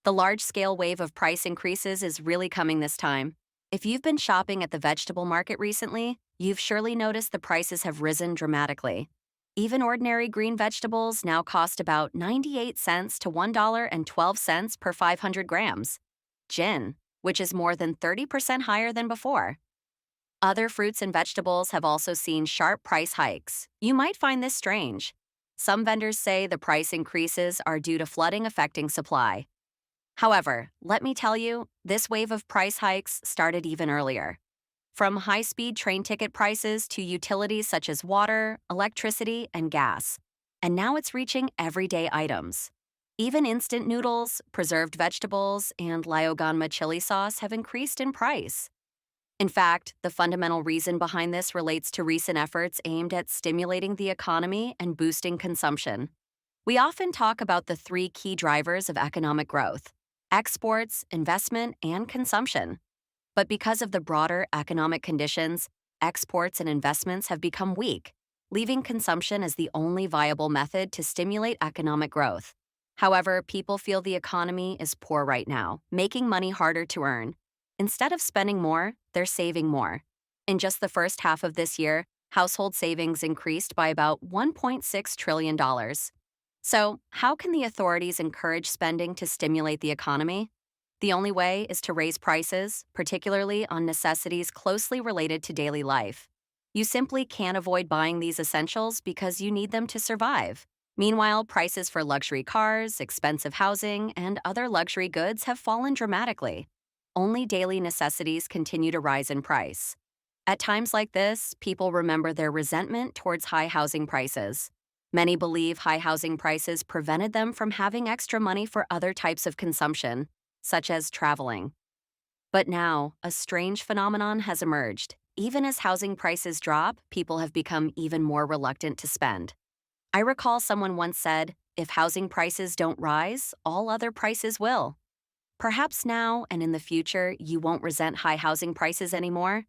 The large-scale wave of price increases is really coming this time. If you've been shopping at the vegetable market recently, you've surely noticed the prices have risen dramatically. Even ordinary green vegetables now cost about 98 cents to $1.12 per 500 grams. Gin, which is more than 30% higher than before. Other fruits and vegetables have also seen sharp price hikes. You might find this strange. Some vendors say the price increases are due to flooding affecting supply. However, let me tell you, this wave of price hikes started even earlier. From high-speed train ticket prices to utilities such as water, electricity, and gas. And now it's reaching everyday items. Even instant noodles, preserved vegetables, and Lyoganma chili sauce have increased in price. In fact, the fundamental reason behind this relates to recent efforts aimed at stimulating the economy and boosting consumption. We often talk about the three key drivers of economic growth: exports, investment, and consumption. But because of the broader economic conditions, exports and investments have become weak, leaving consumption as the only viable method to stimulate economic growth. However, people feel the economy is poor right now, making money harder to earn. Instead of spending more, they're saving more. In just the first half of this year, household savings increased by about $1.6 trillion. So, how can the authorities encourage spending to stimulate the economy? The only way is to raise prices, particularly on necessities closely related to daily life. You simply can't avoid buying these essentials because you need them to survive. Meanwhile, prices for luxury cars, expensive housing, and other luxury goods have fallen dramatically. Only daily necessities continue to rise in price. At times like this, people remember their resentment towards high housing prices. Many believe high housing prices prevented them from having extra money for other types of consumption, such as traveling. But now, a strange phenomenon has emerged. Even as housing prices drop, people have become even more reluctant to spend. I recall someone once said, "If housing prices don't rise, all other prices will." Perhaps now and in the future, you won't resent high housing prices anymore.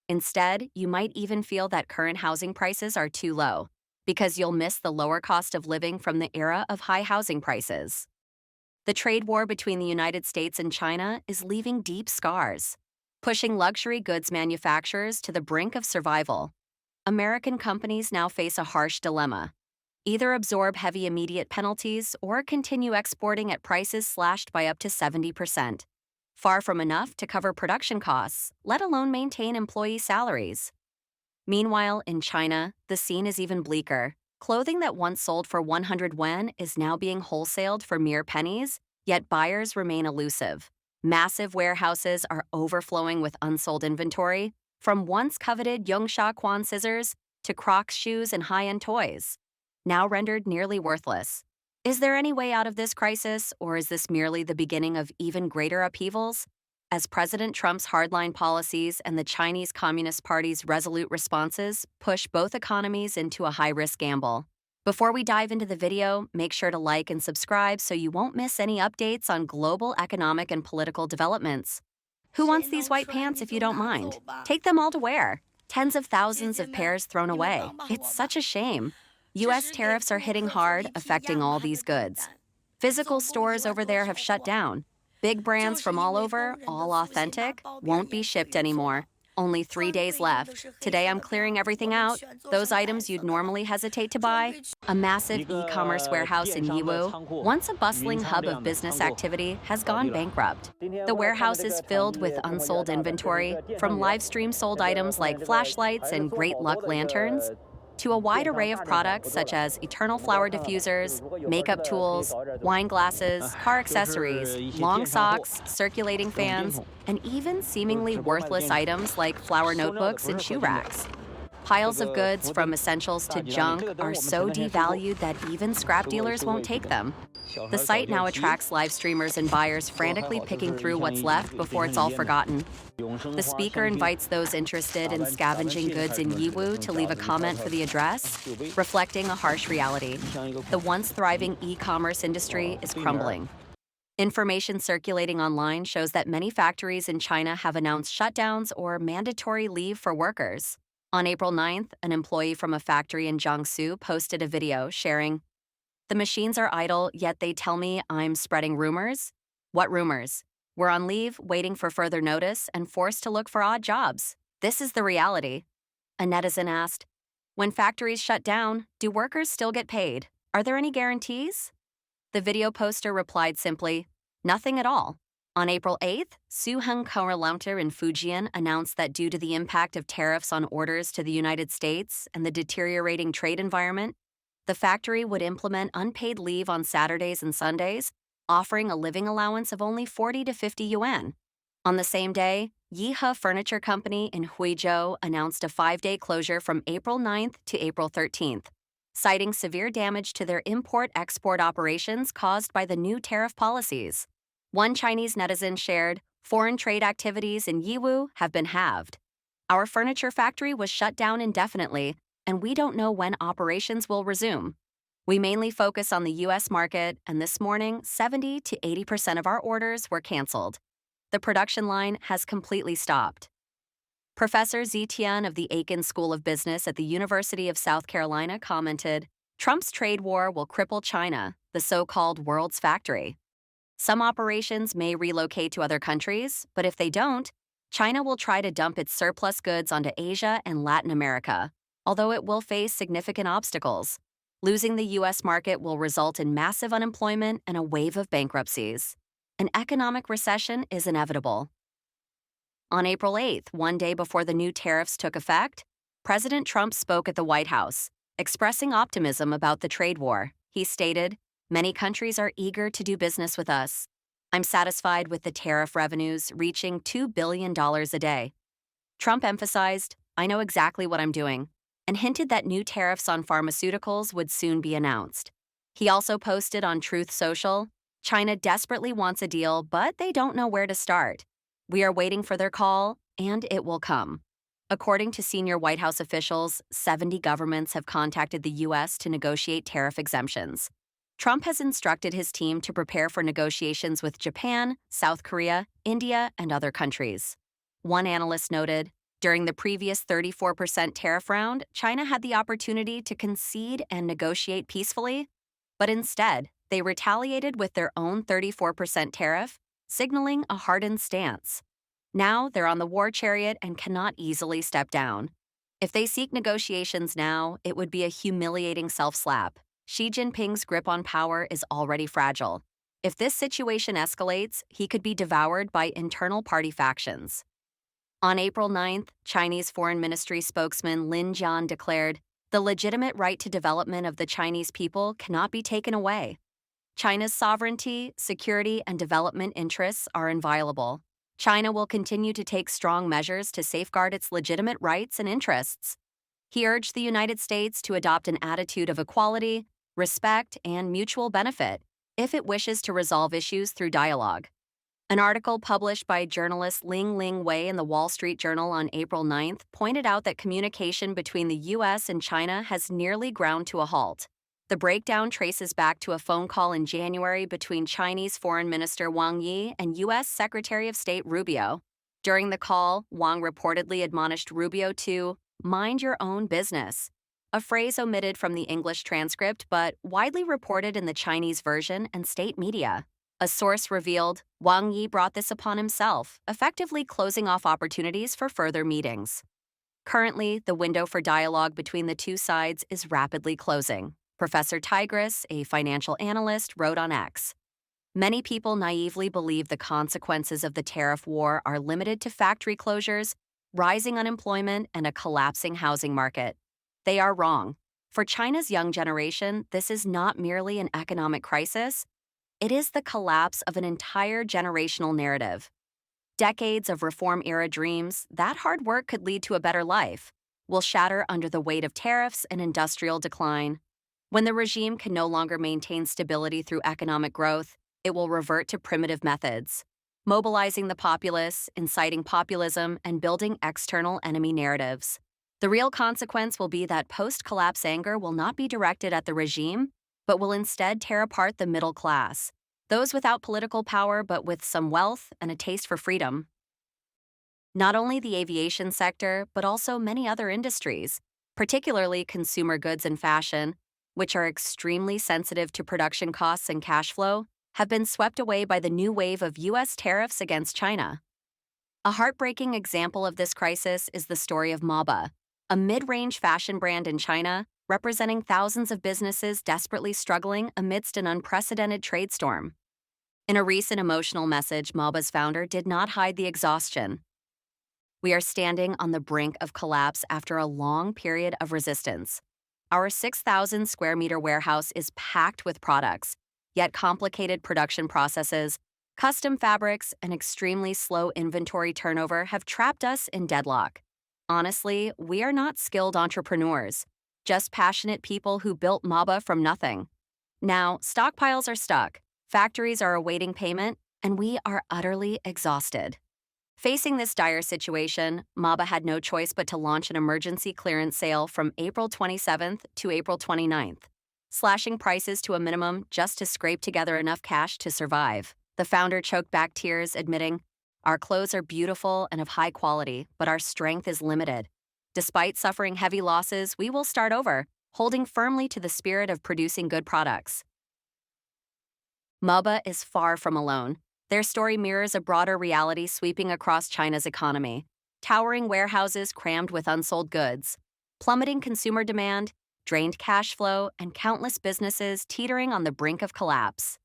Instead, you might even feel that current housing prices are too low, because you'll miss the lower cost of living from the era of high housing prices. The trade war between the United States and China is leaving deep scars, pushing luxury goods manufacturers to the brink of survival. American companies now face a harsh dilemma: either absorb heavy immediate penalties or continue exporting at prices slashed by up to 70%, far from enough to cover production costs, let alone maintain employee salaries. Meanwhile, in China, the scene is even bleaker. Clothing that once sold for 100 yuan is now being wholesaled for mere pennies, yet buyers remain elusive. Massive warehouses are overflowing with unsold inventory, from once coveted Yongsha Quan scissors to Crocs shoes and high-end toys, now rendered nearly worthless. Is there any way out of this crisis, or is this merely the beginning of even greater upheavals? As President Trump's hardline policies and the Chinese Communist Party's resolute responses push both economies into a high-risk gamble. Before we dive into the video, make sure to like and subscribe so you won't miss any updates on global economic and political developments. Who wants these white pants if you don't mind? Take them all to wear. Tens of thousands of pairs thrown away. It's such a shame. U.S. tariffs are hitting hard, affecting all these goods. Physical stores over there have shut down. Big brands from all over, all authentic, won't be shipped anymore. Only 3 days left. Today I'm clearing everything out. Those items you'd normally hesitate to buy. A massive e-commerce warehouse in Yiwu, once a bustling hub of business activity, has gone bankrupt. The warehouse is filled with unsold inventory, from live stream sold items like flashlights and Great Luck lanterns, to a wide array of products such as eternal flower diffusers, makeup tools, wine glasses, car accessories, long socks, circulating fans, and even seemingly worthless items like flower notebooks and shoe racks. Piles of goods, from essentials to junk, are so devalued that even scrap dealers won't take them. The site now attracts live streamers and buyers frantically picking through what's left before it's all forgotten. The speaker invites those interested in scavenging goods in Yiwu to leave a comment for the address, reflecting a harsh reality. The once thriving e-commerce industry is crumbling. Information circulating online shows that many factories in China have announced shutdowns or mandatory leave for workers. On April 9th, an employee from a factory in Jiangsu posted a video sharing, "The machines are idle, yet they tell me I'm spreading rumors. What rumors? We're on leave, waiting for further notice, and forced to look for odd jobs. This is the reality. A netizen asked, when factories shut down, do workers still get paid? Are there any guarantees? The video poster replied simply, nothing at all. On April 8th, Xi'an counter in Xi'an announced that due to the impact of tariffs on orders to the United States and the deteriorating trade environment, the factory would implement unpaid leave on Saturdays and Sundays, offering a living allowance of only 40 to 50 yuan. On the same day, Yihe Furniture Company in Huizhou announced a 5-day closure from April 9th to April 13th, citing severe damage to their import-export operations caused by the new tariff policies. One Chinese netizen shared, foreign trade activities in Yiwu have been halved. Our furniture factory was shut down indefinitely, and we don't know when operations will resume. We mainly focus on the U.S. market, and this morning, 70 to 80% of our orders were canceled. The production line has completely stopped. Professor Xi'an of the Aiken School of Business at the University of South Carolina commented, Trump's trade war will cripple China, the so-called world's factory. Some operations may relocate to other countries, but if they don't, China will try to dump its surplus goods onto Asia and Latin America, although it will face significant obstacles. Losing the U.S. market will result in massive unemployment and a wave of bankruptcies. An economic recession is inevitable. On April 8th, one day before the new tariffs took effect, President Trump spoke at the White House, expressing optimism about the trade war. He stated, many countries are eager to do business with us. I'm satisfied with the tariff revenues reaching $2 billion a day. Trump emphasized, I know exactly what I'm doing, and hinted that new tariffs on pharmaceuticals would soon be announced. He also posted on Truth Social, China desperately wants a deal, but they don't know where to start. We are waiting for their call, and it will come. According to senior White House officials, 70 governments have contacted the U.S. to negotiate tariff exemptions. Trump has instructed his team to prepare for negotiations with Japan, South Korea, India, and other countries. One analyst noted, during the previous 34% tariff round, China had the opportunity to concede and negotiate peacefully, but instead, they retaliated with their own 34% tariff, signaling a hardened stance. Now they're on the war chariot and cannot easily step down. If they seek negotiations now, it would be a humiliating self-slap. Xi Jinping's grip on power is already fragile. If this situation escalates, he could be devoured by internal party factions. On April 9th, Chinese Foreign Ministry spokesman Lin Jian declared, the legitimate right to development of the Chinese people cannot be taken away. China's sovereignty, security, and development interests are inviolable. China will continue to take strong measures to safeguard its legitimate rights and interests. He urged the United States to adopt an attitude of equality, respect, and mutual benefit if it wishes to resolve issues through dialogue. An article published by journalist Ling Wei in the Wall Street Journal on April 9th pointed out that communication between the U.S. and China has nearly ground to a halt. The breakdown traces back to a phone call in January between Chinese Foreign Minister Wang Yi and U.S. Secretary of State Rubio. During the call, Wang reportedly admonished Rubio to mind your own business, a phrase omitted from the English transcript but widely reported in the Chinese version and state media. A source revealed Wang Yi brought this upon himself, effectively closing off opportunities for further meetings. Currently, the window for dialogue between the two sides is rapidly closing. Professor Tigris, a financial analyst, wrote on X, many people naively believe the consequences of the tariff war are limited to factory closures, rising unemployment, and a collapsing housing market. They are wrong. For China's young generation, this is not merely an economic crisis. It is the collapse of an entire generational narrative. Decades of reform-era dreams, that hard work could lead to a better life, will shatter under the weight of tariffs and industrial decline. When the regime can no longer maintain stability through economic growth, it will revert to primitive methods, mobilizing the populace, inciting populism, and building external enemy narratives. The real consequence will be that post-collapse anger will not be directed at the regime, but will instead tear apart the middle class, those without political power but with some wealth and a taste for freedom. Not only the aviation sector, but also many other industries, particularly consumer goods and fashion, which are extremely sensitive to production costs and cash flow, have been swept away by the new wave of U.S. tariffs against China. A heartbreaking example of this crisis is the story of Maba, a mid-range fashion brand in China representing thousands of businesses desperately struggling amidst an unprecedented trade storm. In a recent emotional message, Maba's founder did not hide the exhaustion. "We are standing on the brink of collapse after a long period of resistance. Our 6,000 square meter warehouse is packed with products, yet complicated production processes, custom fabrics, and extremely slow inventory turnover have trapped us in deadlock. Honestly, we are not skilled entrepreneurs, just passionate people who built Maba from nothing. Now, stockpiles are stuck, factories are awaiting payment, and we are utterly exhausted." Facing this dire situation, Maba had no choice but to launch an emergency clearance sale from April 27th to April 29th, slashing prices to a minimum just to scrape together enough cash to survive. The founder choked back tears, admitting, "Our clothes are beautiful and of high quality, but our strength is limited. Despite suffering heavy losses, we will start over, holding firmly to the spirit of producing good products." Maba is far from alone. Their story mirrors a broader reality sweeping across China's economy. Towering warehouses crammed with unsold goods, plummeting consumer demand, drained cash flow, and countless businesses teetering on the brink of collapse.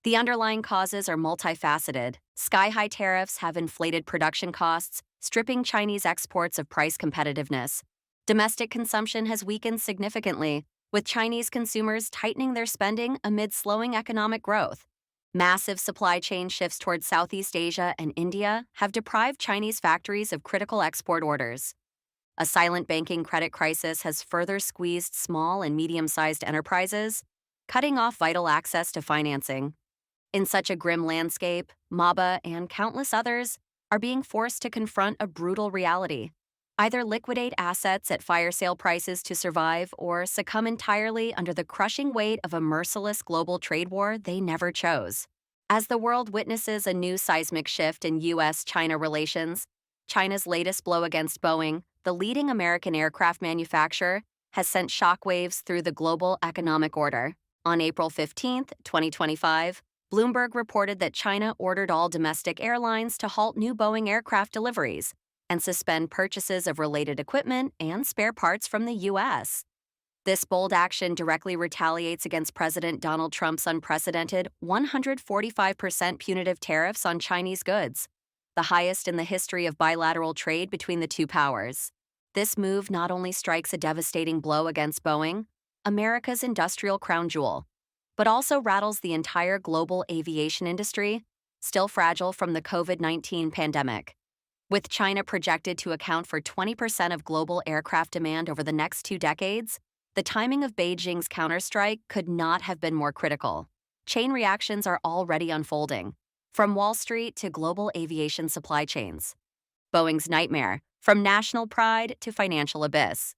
The underlying causes are multifaceted. Sky-high tariffs have inflated production costs, stripping Chinese exports of price competitiveness. Domestic consumption has weakened significantly, with Chinese consumers tightening their spending amid slowing economic growth. Massive supply chain shifts towards Southeast Asia and India have deprived Chinese factories of critical export orders. A silent banking credit crisis has further squeezed small and medium-sized enterprises, cutting off vital access to financing. In such a grim landscape, Maba and countless others are being forced to confront a brutal reality: either liquidate assets at fire sale prices to survive or succumb entirely under the crushing weight of a merciless global trade war they never chose. As the world witnesses a new seismic shift in U.S.-China relations, China's latest blow against Boeing, the leading American aircraft manufacturer, has sent shockwaves through the global economic order. On April 15, 2025, Bloomberg reported that China ordered all domestic airlines to halt new Boeing aircraft deliveries and suspend purchases of related equipment and spare parts from the U.S. This bold action directly retaliates against President Donald Trump's unprecedented 145% punitive tariffs on Chinese goods, the highest in the history of bilateral trade between the two powers. This move not only strikes a devastating blow against Boeing, America's industrial crown jewel, but also rattles the entire global aviation industry, still fragile from the COVID-19 pandemic. With China projected to account for 20% of global aircraft demand over the next 2 decades, the timing of Beijing's counterstrike could not have been more critical. Chain reactions are already unfolding, from Wall Street to global aviation supply chains. Boeing's nightmare, from national pride to financial abyss.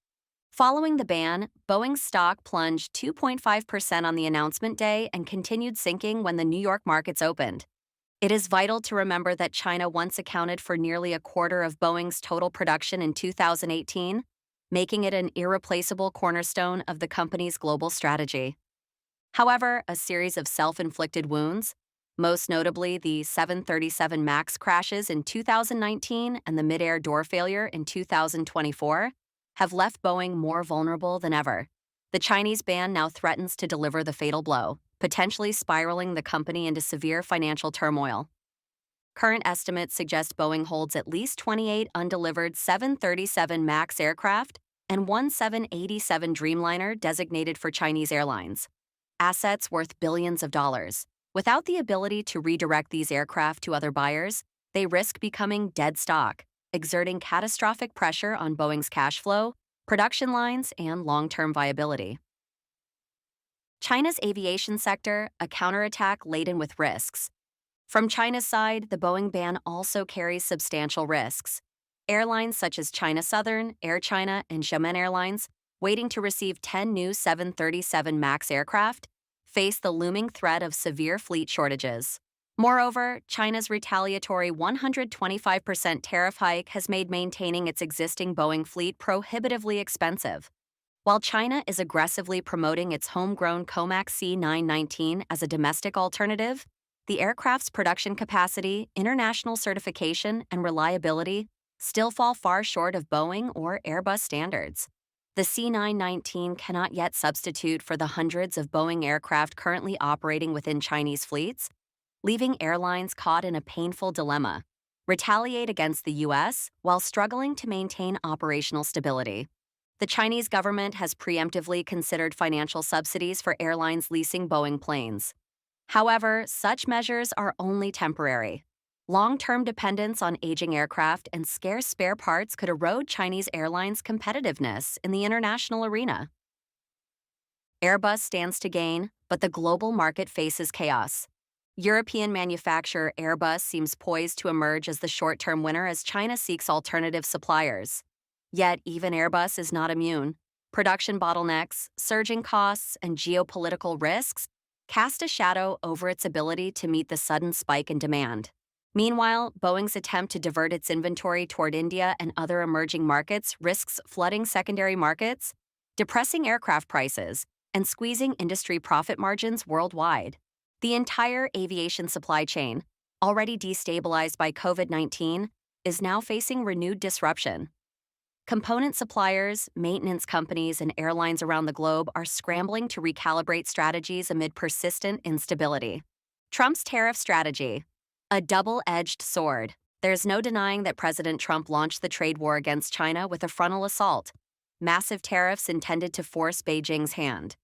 Following the ban, Boeing's stock plunged 2.5% on the announcement day and continued sinking when the New York markets opened. It is vital to remember that China once accounted for nearly a quarter of Boeing's total production in 2018, making it an irreplaceable cornerstone of the company's global strategy. However, a series of self-inflicted wounds, most notably the 737 MAX crashes in 2019 and the mid-air door failure in 2024, have left Boeing more vulnerable than ever. The Chinese ban now threatens to deliver the fatal blow, potentially spiraling the company into severe financial turmoil. Current estimates suggest Boeing holds at least 28 undelivered 737 MAX aircraft and one 787 Dreamliner designated for Chinese airlines, assets worth billions of dollars. Without the ability to redirect these aircraft to other buyers, they risk becoming dead stock, exerting catastrophic pressure on Boeing's cash flow, production lines, and long-term viability. China's aviation sector, a counterattack laden with risks. From China's side, the Boeing ban also carries substantial risks. Airlines such as China Southern, Air China, and Xi'an Airlines, waiting to receive 10 new 737 MAX aircraft, face the looming threat of severe fleet shortages. Moreover, China's retaliatory 125% tariff hike has made maintaining its existing Boeing fleet prohibitively expensive. While China is aggressively promoting its homegrown COMAC C919 as a domestic alternative, the aircraft's production capacity, international certification, and reliability still fall far short of Boeing or Airbus standards. The C919 cannot yet substitute for the hundreds of Boeing aircraft currently operating within Chinese fleets, leaving airlines caught in a painful dilemma: retaliate against the U.S. while struggling to maintain operational stability. The Chinese government has preemptively considered financial subsidies for airlines leasing Boeing planes. However, such measures are only temporary. Long-term dependence on aging aircraft and scarce spare parts could erode Chinese airlines' competitiveness in the international arena. Airbus stands to gain, but the global market faces chaos. European manufacturer Airbus seems poised to emerge as the short-term winner as China seeks alternative suppliers. Yet, even Airbus is not immune. Production bottlenecks, surging costs, and geopolitical risks cast a shadow over its ability to meet the sudden spike in demand. Meanwhile, Boeing's attempt to divert its inventory toward India and other emerging markets risks flooding secondary markets, depressing aircraft prices, and squeezing industry profit margins worldwide. The entire aviation supply chain, already destabilized by COVID-19, is now facing renewed disruption. Component suppliers, maintenance companies, and airlines around the globe are scrambling to recalibrate strategies amid persistent instability. Trump's tariff strategy: a double-edged sword. There's no denying that President Trump launched the trade war against China with a frontal assault: massive tariffs intended to force Beijing's hand.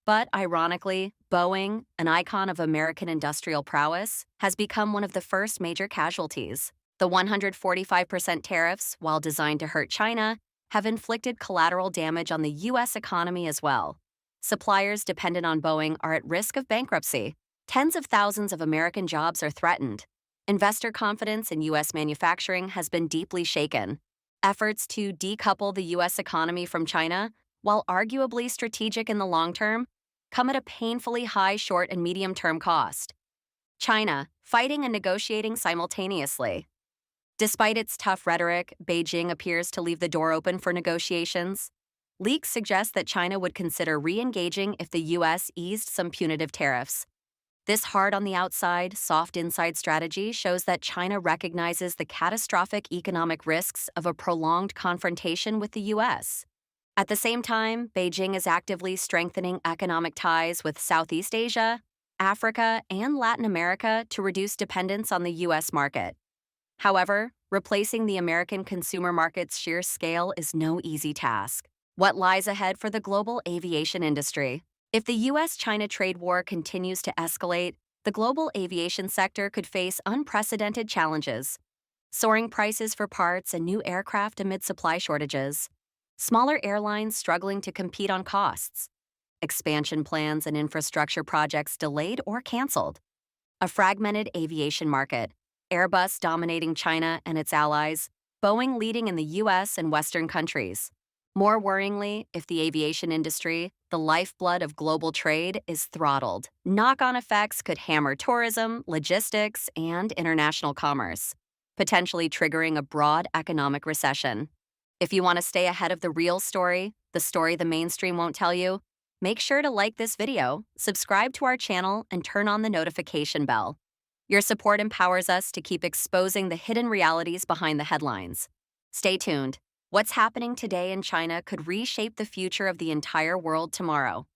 But ironically, Boeing, an icon of American industrial prowess, has become one of the first major casualties. The 145% tariffs, while designed to hurt China, have inflicted collateral damage on the U.S. economy as well. Suppliers dependent on Boeing are at risk of bankruptcy. Tens of thousands of American jobs are threatened. Investor confidence in U.S. manufacturing has been deeply shaken. Efforts to decouple the U.S. economy from China, while arguably strategic in the long term, come at a painfully high short and medium-term cost. China, fighting and negotiating simultaneously. Despite its tough rhetoric, Beijing appears to leave the door open for negotiations. Leaks suggest that China would consider re-engaging if the U.S. eased some punitive tariffs. This hard on the outside, soft inside strategy shows that China recognizes the catastrophic economic risks of a prolonged confrontation with the U.S. At the same time, Beijing is actively strengthening economic ties with Southeast Asia, Africa, and Latin America to reduce dependence on the U.S. market. However, replacing the American consumer market's sheer scale is no easy task. What lies ahead for the global aviation industry? If the U.S.-China trade war continues to escalate, the global aviation sector could face unprecedented challenges: soaring prices for parts and new aircraft amid supply shortages, smaller airlines struggling to compete on costs, expansion plans and infrastructure projects delayed or canceled, a fragmented aviation market, Airbus dominating China and its allies, Boeing leading in the U.S. and Western countries. More worryingly, if the aviation industry, the lifeblood of global trade, is throttled, knock-on effects could hammer tourism, logistics, and international commerce, potentially triggering a broad economic recession. If you want to stay ahead of the real story, the story the mainstream won't tell you, make sure to like this video, subscribe to our channel, and turn on the notification bell. Your support empowers us to keep exposing the hidden realities behind the headlines. Stay tuned. What's happening today in China could reshape the future of the entire world tomorrow.